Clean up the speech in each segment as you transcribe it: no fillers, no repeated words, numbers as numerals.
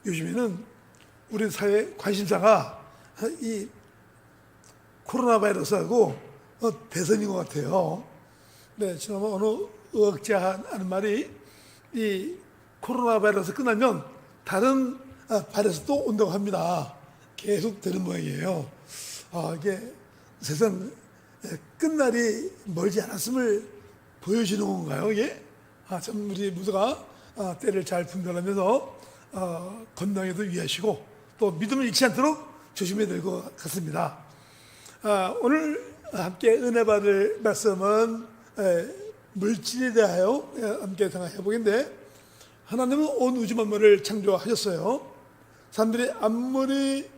요즘에는 우리 사회 관심사가 이 코로나 바이러스하고 대선인 것 같아요. 네, 지난번 어느 의학자 하는 말이 이 코로나 바이러스 끝나면 다른 바이러스도 온다고 합니다. 계속 되는 모양이에요. 이게 세상 끝날이 멀지 않았음을 보여주는 건가요, 이게? 참 우리 모두가 때를 잘 분별하면서 건강에도 유의하시고 또 믿음을 잃지 않도록 조심해야 될 것 같습니다. 오늘 함께 은혜 받을 말씀은 물질에 대하여 함께 생각해 보겠는데, 하나님은 온 우주 만물을 창조하셨어요. 사람들이 아무리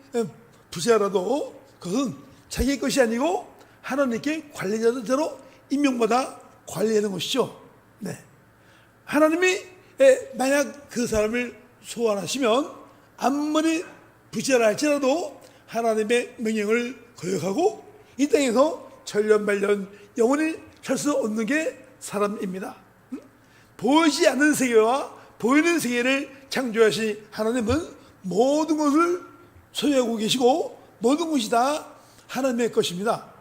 부자라도 그것은 자기 것이 아니고 하나님께 관리자로 임명받아 관리하는 것이죠. 네. 하나님이 만약 그 사람을 소환하시면 아무리 부자라 할지라도 하나님의 명령을 거역하고 이 땅에서 천년만년 영원히 살 수 없는 게 사람입니다. 보이지 않는 세계와 보이는 세계를 창조하신 하나님은 모든 것을 소유하고 계시고 모든 것이 다 하나님의 것입니다.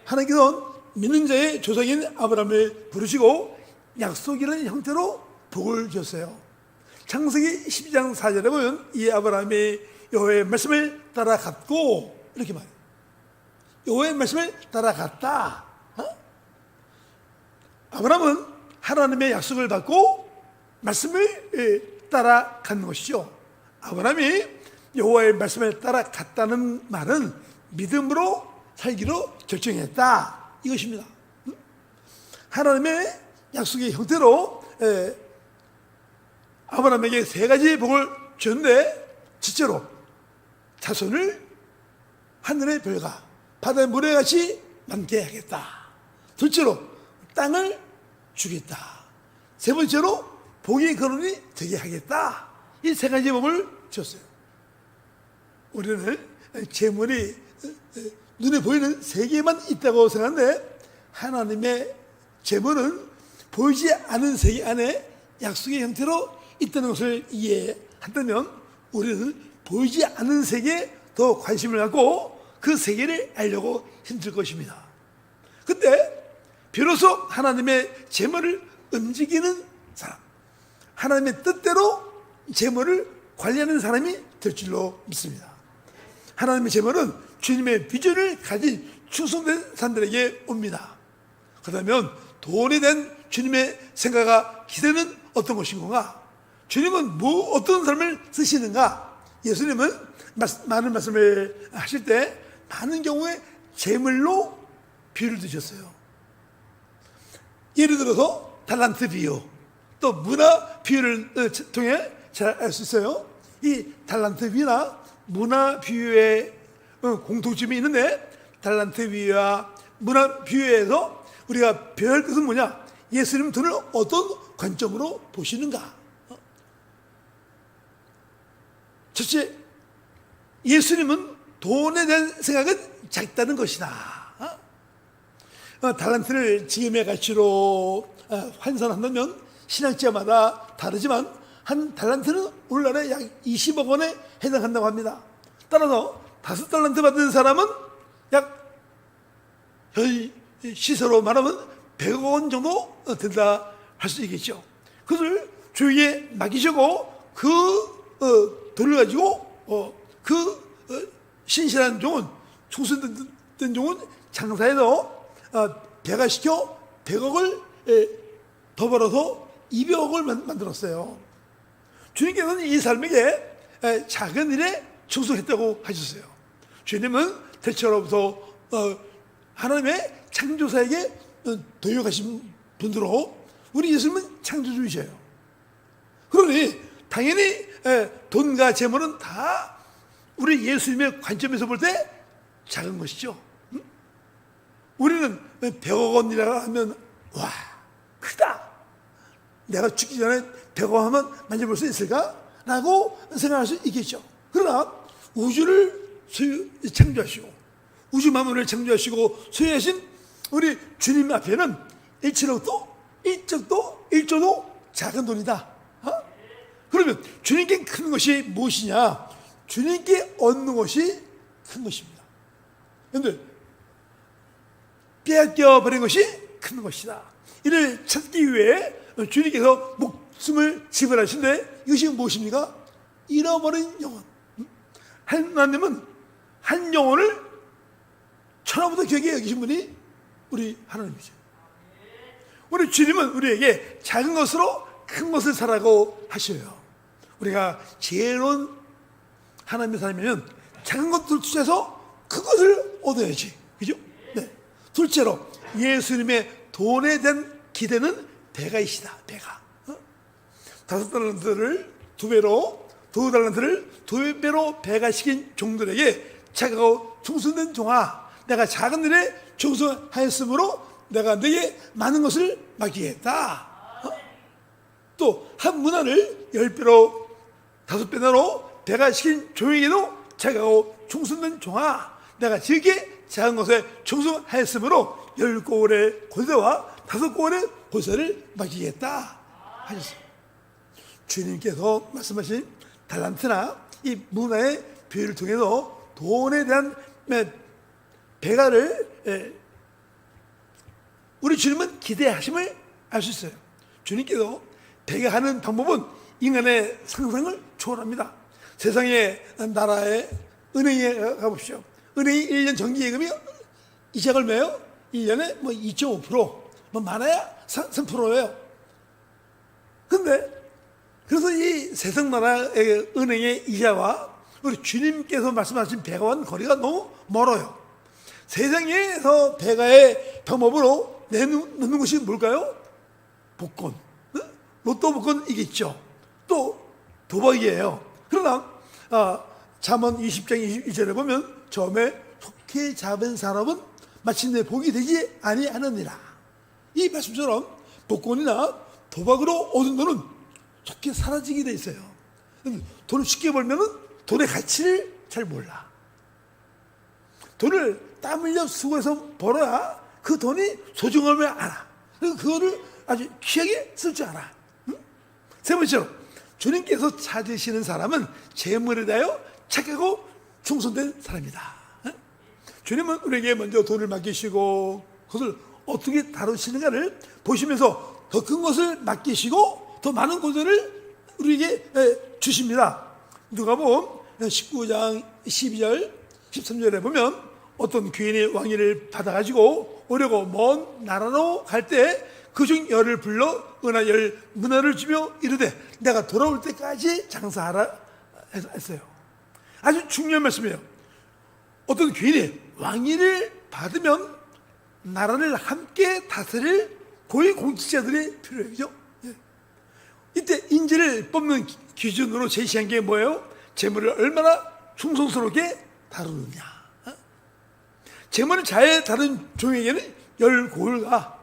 하나님께서는 믿는 자의 조상인 아브라함을 부르시고 약속이라는 형태로 복을 주셨어요. 창세기 12장 4절에 보면 이 아브라함이 여호와의 말씀을 따라갔고 이렇게 말해요. 여호와의 말씀을 따라갔다. 아브라함은 하나님의 약속을 받고 말씀을 따라가는 것이죠. 아브라함이 여호와의 말씀을 따라갔다는 말은 믿음으로 살기로 결정했다 이것입니다. 하나님의 약속의 형태로 아브라함에게 세 가지 복을 줬는데, 첫째로 자손을 하늘의 별과 바다의 모래같이 많게 하겠다. 둘째로 땅을 주겠다. 세 번째로 복의 근원이 되게 하겠다. 이 세 가지 복을 줬어요. 우리는 재물이 눈에 보이는 세계만 있다고 생각하는데, 하나님의 재물은 보이지 않은 세계 안에 약속의 형태로 있다는 것을 이해한다면 우리는 보이지 않는 세계에 더 관심을 갖고 그 세계를 알려고 힘들 것입니다. 근데 비로소 하나님의 재물을 움직이는 사람, 하나님의 뜻대로 재물을 관리하는 사람이 될 줄로 믿습니다. 하나님의 재물은 주님의 비전을 가진 충성된 사람들에게 옵니다. 그렇다면 돈에 대한 주님의 생각과 기대는 어떤 것인 건가? 주님은 어떤 삶을 쓰시는가? 예수님은 많은 말씀을 하실 때 많은 경우에 재물로 비유를 드셨어요. 예를 들어서 달란트 비유, 또 문화 비유를 통해 잘 알 수 있어요. 이 달란트 비유나 문화 비유의 공통점이 있는데, 달란트 비유와 문화 비유에서 우리가 배울 것은 뭐냐? 예수님 돈을 어떤 관점으로 보시는가? 첫째, 예수님은 돈에 대한 생각은 작다는 것이다. 달란트를 지금의 가치로 환산한다면 신학자마다 다르지만 한 달란트는 오늘날에 약 20억 원에 해당한다고 합니다. 따라서 5달란트 받은 사람은 약 현 시세로 말하면 100억 원 정도 된다 할 수 있겠죠. 그것을 주위에 맡기시고 그 돈을 가지고 신실한 종은, 충성된 종은 장사해서 배가시켜 100억을 더 벌어서 200억을 만들었어요. 주님께서는 이 삶에게 작은 일에 충성했다고 하셨어요. 주님은 대체로부터 하나님의 창조사에게 도역하신 분으로 우리 예수님은 창조주이셔요. 그러니 당연히 돈과 재물은 다 우리 예수님의 관점에서 볼 때 작은 것이죠. 우리는 100억 원이라고 하면 와, 크다. 내가 죽기 전에 100억 원 하면 만져볼 수 있을까? 라고 생각할 수 있겠죠. 그러나 우주를 창조하시고 우주 만물을 창조하시고 소유하신 우리 주님 앞에는 1척도 1조도 작은 돈이다. 그러면 주님께 큰 것이 것이 무엇이냐? 주님께 얻는 것이 큰 것입니다. 그런데 빼앗겨 버린 것이 큰 것이다. 이를 찾기 위해 주님께서 목숨을 지불하신데 이것이 무엇입니까? 잃어버린 영혼. 하나님은 한 영혼을 천하보다 귀하게 여기신 분이 우리 하나님이죠. 우리 주님은 우리에게 작은 것으로 큰 것을 사라고 하셔요. 우리가 지혜로운 하나님의 사람이면 작은 것들 투자해서 큰 것을 얻어야지. 그죠? 네. 둘째로 예수님의 돈에 대한 기대는 배가이시다. 배가. 5달란트를 2배로, 2달란트를 2배로 배가시킨 종들에게 착하고 충성된 종아, 내가 작은 일에 충성하였으므로 내가 너에게 많은 것을 맡기겠다. 또 한 문화를 10배로 5배나로 배가시킨 종에게도 착하고 충성된 종아, 내가 지게 작은 것에 충성하였으므로 10고을의 권세와 5고을의 권세를 맡기겠다 하셨습니다. 주님께서 말씀하신 달란트나 이 문화의 비유를 통해서 돈에 대한 배가를 우리 주님은 기대하심을 알 수 있어요. 주님께서 배가하는 방법은 인간의 상상을 초월합니다. 세상의 나라의 은행에 가보십시오. 은행이 1년 정기예금이 이자가 얼마예요? 1년에 2.5%, 많아야 3%예요. 근데 그래서 이 세상 나라의 은행의 이자와 우리 주님께서 말씀하신 배가와는 거리가 너무 멀어요. 세상에서 배가의 방법으로 내놓는 것이 뭘까요? 복권, 로또 복권이겠죠. 또 도박이에요. 그러나 잠언 20장 21절에 보면 처음에 속히 잡은 사람은 마침내 복이 되지 아니하느니라. 이 말씀처럼 복권이나 도박으로 얻은 돈은 속히 사라지게 돼 있어요. 돈을 쉽게 벌면은 돈의 가치를 잘 몰라. 돈을 땀 흘려 수고해서 벌어야 그 돈이 소중함을 알아. 그거를 아주 귀하게 쓸 줄 알아. 세 번째로 주님께서 찾으시는 사람은 재물에 대하여 착하고 충성된 사람이다. 주님은 우리에게 먼저 돈을 맡기시고 그것을 어떻게 다루시는가를 보시면서 더 큰 것을 맡기시고 더 많은 권세를 우리에게 주십니다. 누가복음 19장 12절 13절에 보면 어떤 귀인이 왕위를 받아가지고 오려고 먼 나라로 갈 때 그중 열을 불러 은하 10문화를 주며 이르되 내가 돌아올 때까지 장사하라 했어요. 아주 중요한 말씀이에요. 어떤 귀인이 왕위를 받으면 나라를 함께 다스릴 고위 공직자들이 필요해요. 그죠? 이때 인재를 뽑는 기준으로 제시한 게 뭐예요? 재물을 얼마나 충성스럽게 다루느냐. 재물을 잘 다룬 종에게는 10고을과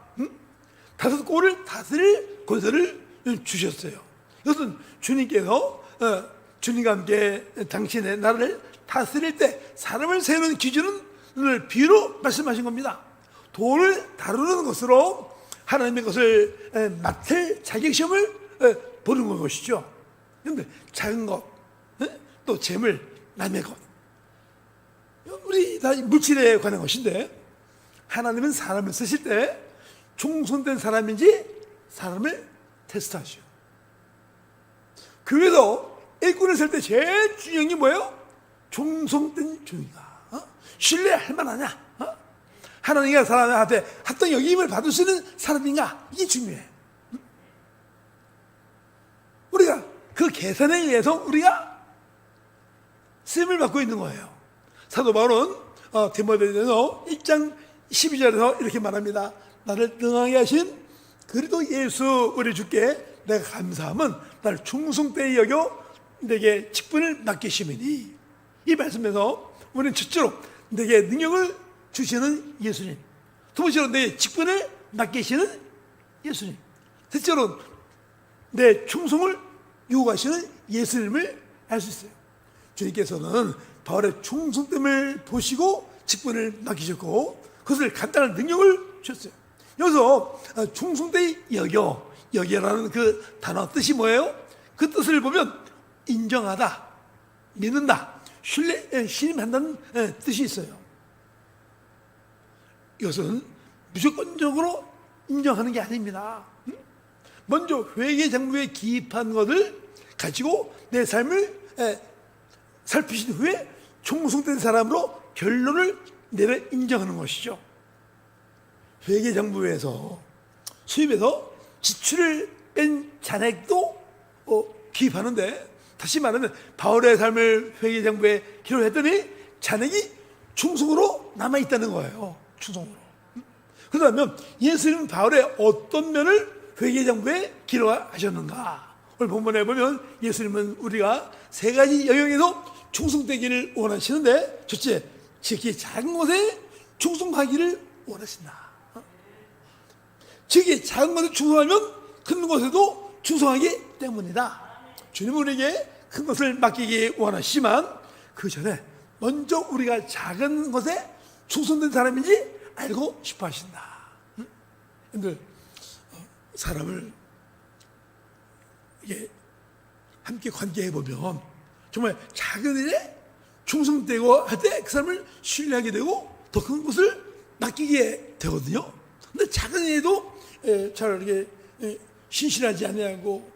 5고을을 다스릴 권세를 주셨어요. 이것은 주님께서 주님과 함께 당신의 나라를 다스릴 때 사람을 세우는 기준을 비유로 말씀하신 겁니다. 돈을 다루는 것으로 하나님의 것을 맡을 자격시험을 보는 것이죠. 그런데 작은 것, 또 재물, 남의 것, 우리 다 물질에 관한 것인데 하나님은 사람을 쓰실 때 충성된 사람인지 사람을 테스트하시오. 교회도 일꾼을 쓸 때 제일 중요한 게 뭐예요? 충성된 종인가? 신뢰할 만하냐? 하나님과 사람한테 합당 여김을 받을 수 있는 사람인가? 이게 중요해. 우리가 그 계산에 의해서 우리가 쓰임을 받고 있는 거예요. 사도 바울은 디모데전서 1장 12절에서 이렇게 말합니다. 나를 등하게 하신 그리스도 예수 우리 주께 내가 감사함은 나를 충성되이 여겨 내게 직분을 맡기심이니. 이 말씀에서 우리는 첫째로 내게 능력을 주시는 예수님, 두 번째로 내 직분을 맡기시는 예수님, 셋째로 내 충성을 요구하시는 예수님을 알 수 있어요. 주님께서는 바울의 충성됨을 보시고 직분을 맡기셨고 그것을 감당할 능력을 주셨어요. 여기서 충성되이 여겨라는 그 단어 뜻이 뭐예요? 그 뜻을 보면 인정하다, 믿는다, 신임한다는 뜻이 있어요. 이것은 무조건적으로 인정하는 게 아닙니다. 먼저 회개장부에 기입한 것을 가지고 내 삶을 살피신 후에 충성된 사람으로 결론을 내려 인정하는 것이죠. 회계장부에서 수입에서 지출을 뺀 잔액도 기입하는데, 다시 말하면 바울의 삶을 회계장부에 기록했더니 잔액이 충성으로 남아있다는 거예요. 충성으로. 그렇다면 예수님은 바울의 어떤 면을 회계장부에 기록하셨는가? 오늘 본문에 보면 예수님은 우리가 세 가지 영역에서 충성되기를 원하시는데, 첫째, 지극히 작은 것에 충성하기를 원하신다. 지극히 작은 것에 충성하면 큰 것에도 충성하기 때문이다. 주님은 우리에게 큰 것을 맡기기 원하시지만 그 전에 먼저 우리가 작은 것에 충성된 사람인지 알고 싶어 하신다. 여러분들, 사람을 이게 함께 관계해 보면 정말 작은 일에 충성되고 할 때 그 사람을 신뢰하게 되고 더 큰 것을 맡기게 되거든요. 근데 작은 일에도 잘 이렇게 신실하지 아니하고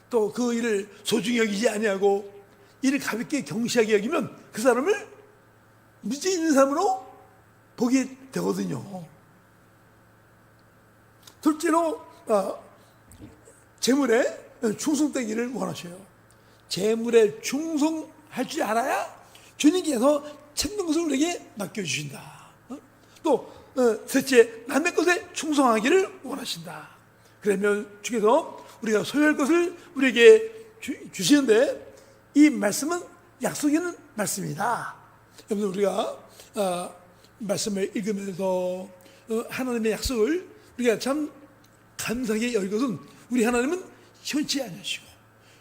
또 그 일을 소중히 여기지 아니하고 일을 가볍게 경시하게 여기면 그 사람을 문제 있는 사람으로 보게 되거든요. 둘째로 재물에 충성되기를 원하셔요. 재물에 충성할 줄 알아야 주님께서 찾는 것을 우리에게 맡겨주신다. 또 셋째, 남의 것에 충성하기를 원하신다. 그러면 주께서 우리가 소유할 것을 우리에게 주시는데, 이 말씀은 약속 있는 말씀이다. 여러분, 우리가 말씀을 읽으면서 하나님의 약속을 우리가 참 감사하게 여길 것은, 우리 하나님은 현치 아니하시고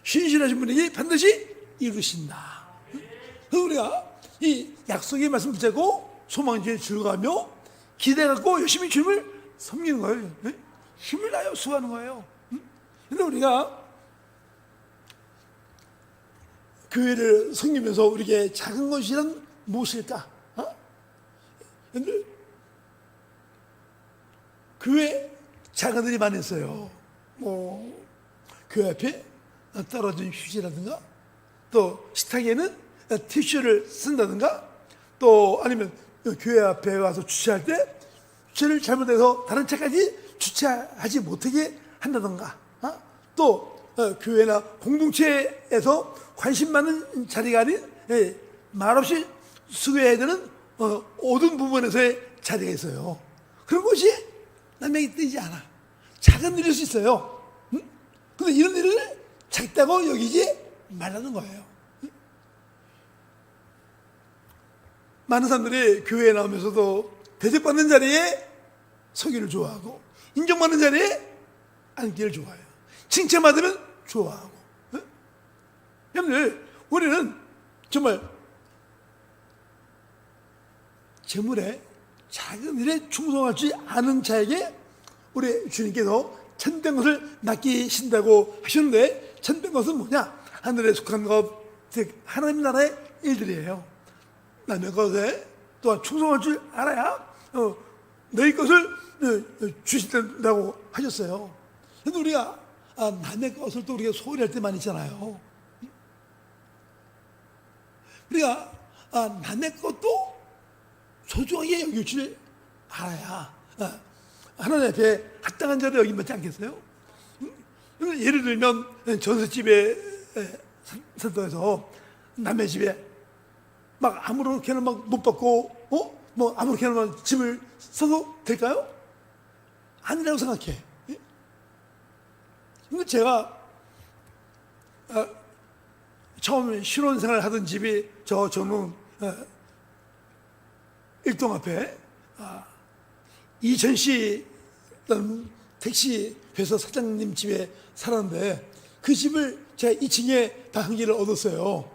신실하신 분에게 반드시 이루신다. 그래서 우리가 이 약속의 말씀 붙잡고 소망주에 즐거워하며 기대 갖고 열심히 주님을 섬기는 거예요. 힘을 다하여 수고하는 거예요. 그런데 우리가 교회를 섬기면서 우리에게 작은 것이란 무엇일까? 여러분들, 교회 작은 일이 많이 있어요. 교회 앞에 떨어진 휴지라든가, 또 식탁에는 티슈를 쓴다든가, 또 아니면 교회 앞에 와서 주차할 때 주차를 잘못해서 다른 차까지 주차하지 못하게 한다든가, 또 교회나 공동체에서 관심 많은 자리가 아닌 말없이 수고해야 되는 어두운 부분에서의 자리가 있어요. 그런 것이 남에게 뜨이지 않아. 작은 일일 수 있어요. 그런데 이런 일을 작다고 여기지 말라는 거예요. 많은 사람들이 교회에 나오면서도 대접받는 자리에 서기를 좋아하고, 인정받는 자리에 앉기를 좋아해요. 칭찬받으면 좋아하고. 여러분들, 우리는 정말 재물에 작은 일에 충성할 줄 아는 자에게 우리 주님께서 참된 것을 맡기신다고 하셨는데, 참된 것은 뭐냐? 하늘에 속한 것, 즉 하나님 나라의 일들이에요. 남의 것에 또한 충성할 줄 알아야 너희 것을 주신다고 하셨어요. 그런데 우리가 남의 것을 또 우리가 소홀히 할 때 많이 있잖아요. 우리가 남의 것도 소중하게 여길 줄 알아야 하나님 앞에 합당한 자를 여기면 않겠어요? 예를 들면 전셋집에 산도에서 남의 집에 막 아무렇게나 막 못 받고 뭐 아무렇게나 짐을 써도 될까요? 아니라고 생각해. 근데 제가 처음 신혼생활 하던 집이 저는 일동 앞에 이전시라는 택시 회사 사장님 집에 살았는데, 그 집을 제가 2층에 방 한 개를 얻었어요.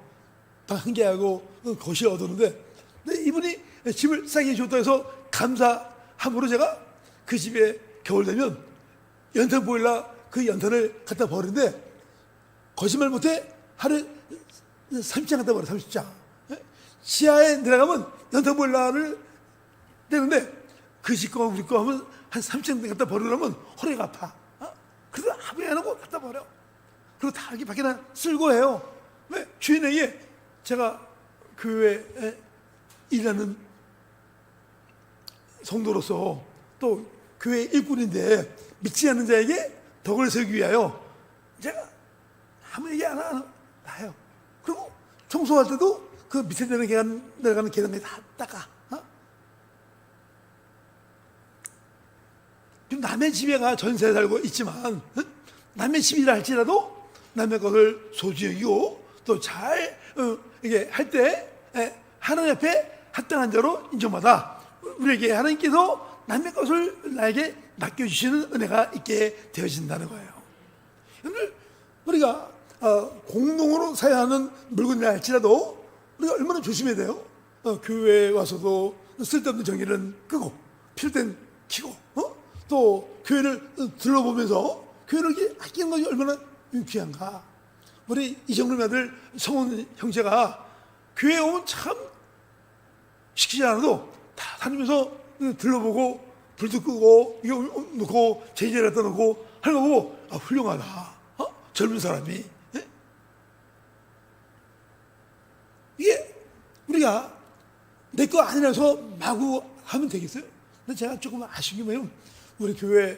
방 한 개하고 거실을 얻었는데, 근데 이분이 집을 싸게 줬다 해서 감사함으로 제가 그 집에 겨울 되면 연탄 보일러 그 연탄을 갖다 버리는데, 거짓말 못해 하루에 30장 갖다 버려, 30장. 지하에 내려가면 연탄보일러를 내는데 그 집 거 우리 거 하면 한 30장 갖다 버리려면 허리가 아파. 그래서 아무리 안 하고 갖다 버려. 그리고 다 여기 밖에다 쓸고 해요. 왜? 주인에게 제가 교회에 일하는 성도로서 또 교회 일꾼인데 믿지 않는 자에게 덕을 세우기 위하여 제가 아무 얘기 안 해요. 그리고 청소할 때도 그 밑에 내려가는 계단까지 다 닦아. 지금 남의 집에 가 전세 살고 있지만 남의 집이라 할지라도 남의 것을 소중히 여기고 또 잘 이게 할 때 하나님 앞에 합당한 자로 인정받아 우리에게 하나님께서 남의 것을 나에게 맡겨주시는 은혜가 있게 되어진다는 거예요. 오늘 우리가 공동으로 사용하는 물건이라 할지라도 우리가 얼마나 조심해야 돼요. 교회에 와서도 쓸데없는 전기는 끄고 필요할 땐 켜고 또 교회를 둘러보면서 교회를 이렇게 아끼는 것이 얼마나 귀한가. 우리 이정름 아들 성훈 형제가 교회에 오면 참 시키지 않아도 다 다니면서 둘러보고 불도 끄고 이거 놓고 제재를 갖다 놓고 하는 거 보고 훌륭하다. 젊은 사람이. 이게 우리가 내 거 아니라서 마구 하면 되겠어요? 근데 제가 조금 아쉬운 게 뭐냐면 우리 교회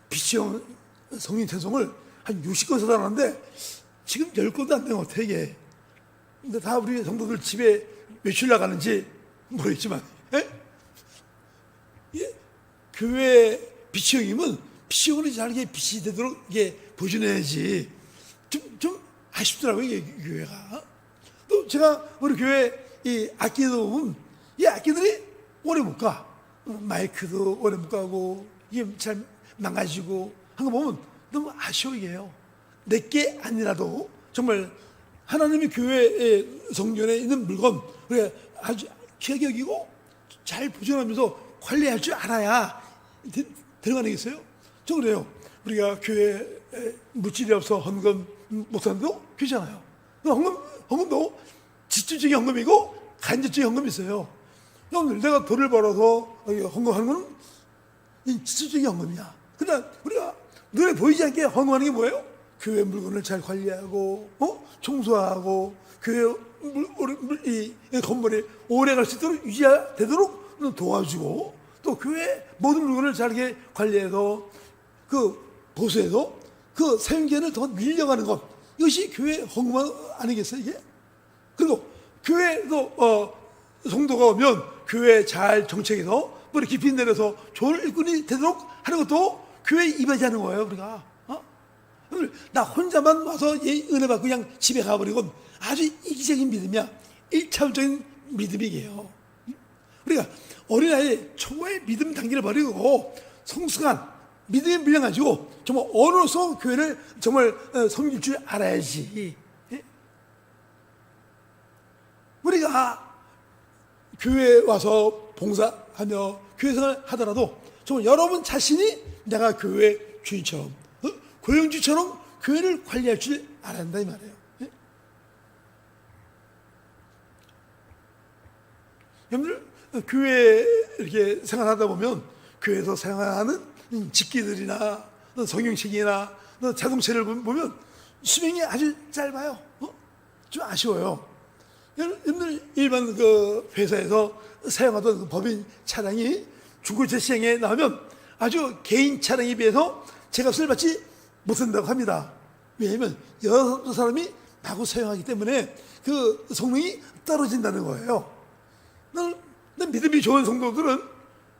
비치형 성인 태송을 한 60건 써달라는데 지금 10건도 안 된 것 같아 이게. 근데 다 우리 성도들 집에 외출 나가는지 모르겠지만 예? 교회 비치형이면 비치형으로 잘게 빛이 되도록 이게 보존해야지. 좀 아쉽더라고요 이게 교회가. 또 제가 우리 교회 이 악기도 보면 이 악기들이 오래 못 가. 마이크도 오래 못 가고 이게 잘 망가지고 한 거 보면 너무 아쉬워 이게요. 내게 아니라도 정말 하나님의 교회의 성전에 있는 물건 우리가 아주 귀하게 여기고 잘 보존하면서 관리할 줄 알아야 들어가는 게 있어요. 저 그래요. 우리가 교회에 물질이 없어 헌금 못하는데도 그렇잖아요. 헌금도 직접적인 헌금이고 간접적인 헌금이 있어요. 여러분들 내가 돈을 벌어서 헌금하는 거는 직접적인 헌금이야. 그러나 우리가 눈에 보이지 않게 헌금하는 게 뭐예요? 교회 물건을 잘 관리하고 청소하고 교회 이 건물이 오래 갈 수 있도록 유지되도록 도와주고 또 교회 모든 물건을 잘게 관리해서 그 보수해서 그 사용기한을 더 늘려가는 것, 이것이 교회 헌금 아니겠어요 이게? 그리고 교회도 성도가 오면 교회 잘 정책해서 머리 깊이 내려서 좋은 일꾼이 되도록 하는 것도 교회에 임하지 거예요 우리가. 나 혼자만 와서 은혜 받고 그냥 집에 가버리고 아주 이기적인 믿음이야. 1차원적인 믿음이에요. 우리가 어린아이 초보의 믿음 단계를 버리고 성숙한 믿음에 밀려가지고 정말 언어로서 교회를 정말 섬길 줄 알아야지. 우리가 교회에 와서 봉사하며 교회생활 하더라도 정말 여러분 자신이 내가 교회 주인처럼 고용주처럼 교회를 관리할 줄 알아야 한다 이 말이에요. 여러분들 교회 이렇게 생활하다 보면 교회에서 사용하는 집기들이나 성형책이나 자동차를 보면 수명이 아주 짧아요. 좀 아쉬워요. 여러분들 일반 그 회사에서 사용하던 그 법인 차량이 중고차 시장에 나오면 아주 개인 차량에 비해서 제값을 받지 못한다고 합니다. 왜냐하면 여러 사람이 마구 사용하기 때문에 그 성능이 떨어진다는 거예요. 난 믿음이 좋은 성도들은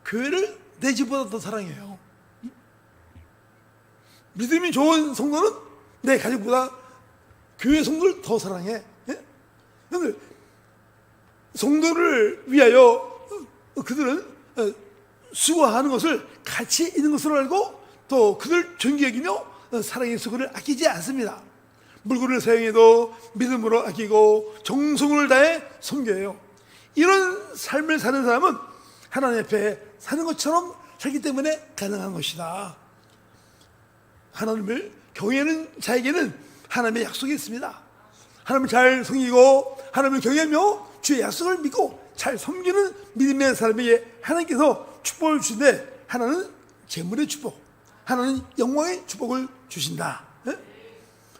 교회를 내 집보다 더 사랑해요. 믿음이 좋은 성도는 내 가족보다 교회 성도를 더 사랑해. 여러분들 성도를 위하여 그들은 수고하는 것을 가치 있는 것으로 알고 또 그들 존귀 여기며 사랑의 수고를 아끼지 않습니다. 물건을 사용해도 믿음으로 아끼고 정성을 다해 섬겨요. 이런 삶을 사는 사람은 하나님 앞에 사는 것처럼 살기 때문에 가능한 것이다. 하나님을 경외하는 자에게는 하나님의 약속이 있습니다. 하나님을 잘 섬기고 하나님을 경외하며 주의 약속을 믿고 잘 섬기는 믿음의 사람에게 하나님께서 축복을 주시는데, 하나는 재물의 축복, 하나는 영광의 축복을 주신다.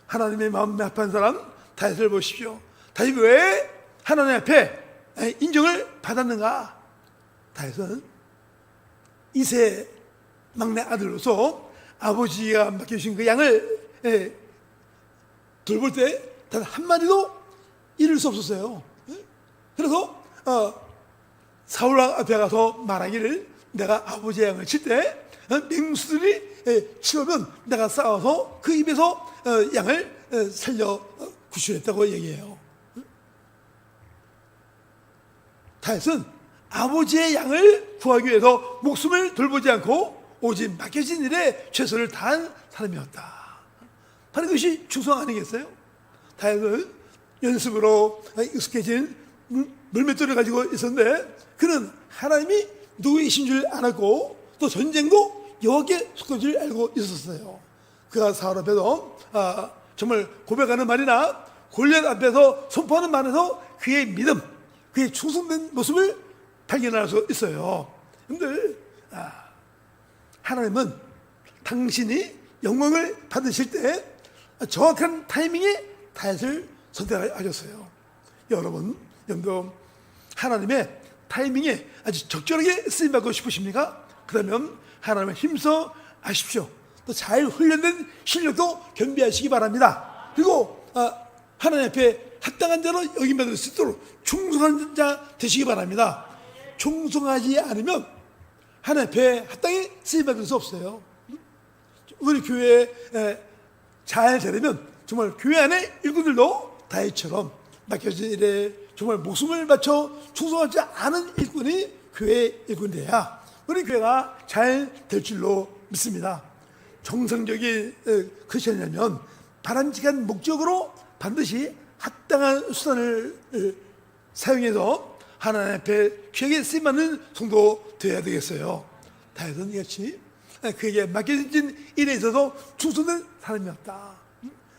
하나님의 마음에 합한 사람 다윗을 보십시오. 다윗이 왜 하나님 앞에 인정을 받았는가? 다윗은 이세 막내 아들로서 아버지가 맡겨주신 그 양을 돌볼 때 단 한 마리도 잃을 수 없었어요. 그래서 사울 앞에 가서 말하기를, 내가 아버지의 양을 칠 때 맹수들이 치우면 내가 싸워서 그 입에서 양을 살려 구출했다고 얘기해요. 다윗은 아버지의 양을 구하기 위해서 목숨을 돌보지 않고 오직 맡겨진 일에 최선을 다한 사람이었다. 바로 이것이 충성 아니겠어요? 다윗은 연습으로 익숙해진 물맷돌을 가지고 있었는데, 그는 하나님이 누구이신 줄 알았고 또 전쟁도 여호와께 속한 줄 알고 있었어요. 그가 사울 앞에서 정말 고백하는 말이나 골리앗 앞에서 선포하는 말에서 그의 믿음, 그의 충성된 모습을 발견할 수 있어요. 여러분들, 하나님은 당신이 영광을 받으실 때 정확한 타이밍에 다윗을 선택하셨어요. 여러분, 하나님의 타이밍에 아주 적절하게 쓰임받고 싶으십니까? 그러면 하나님을 힘써 하십시오. 또 잘 훈련된 실력도 겸비하시기 바랍니다. 그리고 하나님 앞에 합당한 자로 여김받을 수 있도록 충성한 자 되시기 바랍니다. 충성하지 않으면 하나님 앞에 합당히 쓰임받을 수 없어요. 우리 교회에 잘 되려면 정말 교회 안에 일꾼들도 다윗처럼 맡겨진 일에 정말 목숨을 바쳐 충성하지 않은 일꾼이 교회 일꾼돼야 우리 교회가 잘 될 줄로 믿습니다. 정성적인 크리스천이라면 바람직한 목적으로 반드시 합당한 수단을 사용해서 하나님 앞에 귀하게 쓰임받는 성도 되어야 되겠어요. 다윗은 이같이 그에게 맡겨진 일에 있어서 충성된 사람이었다.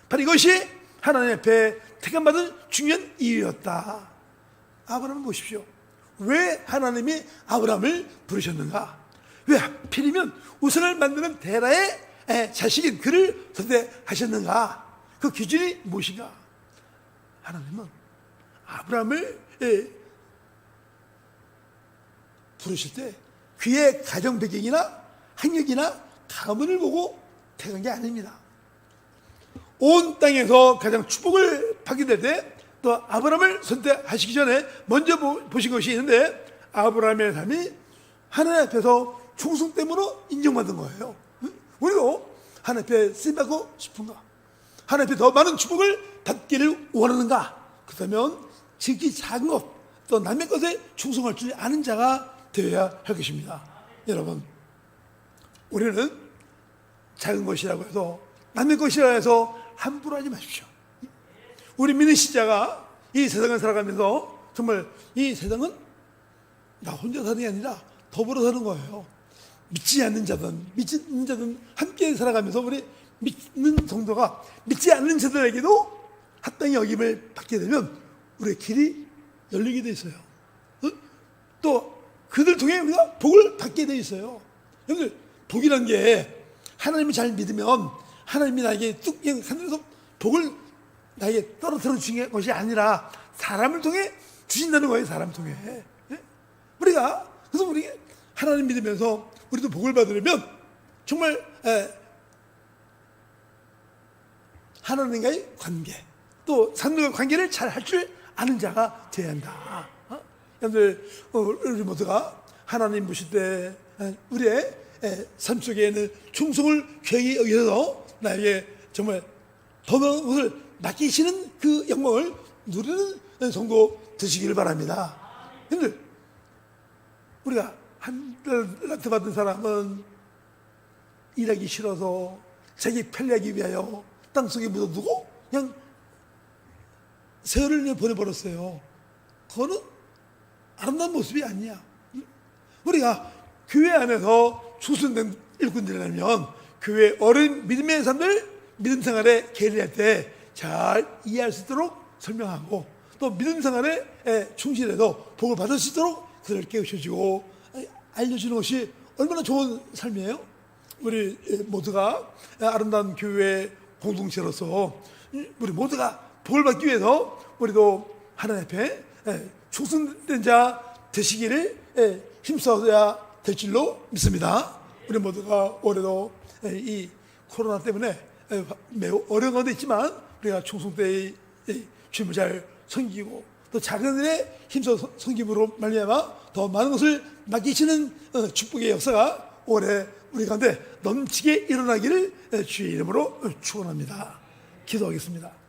바로 이것이 하나님 앞에 택함받은 중요한 이유였다. 아브라함을 보십시오. 왜 하나님이 아브라함을 부르셨는가? 왜 하필이면 우상을 만드는 데라의 자식인 그를 선택하셨는가? 그 기준이 무엇인가? 하나님은 아브라함을 부르실 때 그의 가정 배경이나 학력이나 가문을 보고 택한 게 아닙니다. 온 땅에서 가장 축복을 받게 될 때 또 아브라함을 선택하시기 전에 먼저 보신 것이 있는데, 아브라함의 삶이 하나님 앞에서 충성됨으로 인정받은 거예요. 우리도 하나님 앞에 쓰임받고 싶은가? 하나님 앞에 더 많은 축복을 받기를 원하는가? 그렇다면 지극히 작은 것, 또 남의 것에 충성할 줄 아는 자가 되어야 할 것입니다. 여러분, 우리는 작은 것이라고 해서 남의 것이라 해서 함부로 하지 마십시오. 우리 믿는 신자가 이 세상을 살아가면서 정말 이 세상은 나 혼자 사는 게 아니라 더불어 사는 거예요. 믿지 않는 자든 믿는 자든 함께 살아가면서 우리 믿는 성도가 믿지 않는 자들에게도 합당히 여김을 받게 되면 우리의 길이 열리게 돼 있어요. 또 그들 통해 우리가 복을 받게 돼 있어요. 여러분들, 복이란 게 하나님을 잘 믿으면 하나님이 나에게 뚝 하늘에서 복을 나에게 떨어뜨려 주신 것이 아니라 사람을 통해 주신다는 거예요. 사람을 통해. 우리가 그래서 우리 하나님 믿으면서 우리도 복을 받으려면 정말 하나님과의 관계, 또 사람들과 관계를 잘 할 줄 아는 자가 되어야 한다. 여러분들, 우리 모두가 하나님 보실 때 우리의 삶 속에는 충성을 귀하게 여기서 나에게 정말 더 많은 것을 맡기시는 그 영광을 누리는 성도 되시기를 바랍니다. 여러분들, 우리가 한 달란트 받은 사람은 일하기 싫어서 자기 편리하기 위하여 땅속에 묻어두고 그냥 세월을 보내버렸어요. 그거는 아름다운 모습이 아니야. 우리가 교회 안에서 충성된 일꾼들이라면 교회 어린 믿음의 사람들 믿음 생활에 계리할 때 잘 이해할 수 있도록 설명하고 또 믿음 생활에 충실해도 복을 받을 수 있도록 그들을 깨우쳐주고 알려주는 것이 얼마나 좋은 삶이에요. 우리 모두가 아름다운 교회 공동체로서 우리 모두가 복을 받기 위해서 우리도 하나님 앞에 충성된 자 되시기를 힘써야 될 줄로 믿습니다. 우리 모두가 올해도 이 코로나 때문에 매우 어려운 가운데 있지만 우리가 충성되이 주님을 잘 섬기고 또 작은 일에 힘써 섬김으로 말미암아 더 많은 것을 맡기시는 축복의 역사가 올해 우리 가운데 넘치게 일어나기를 주의 이름으로 축원합니다. 기도하겠습니다.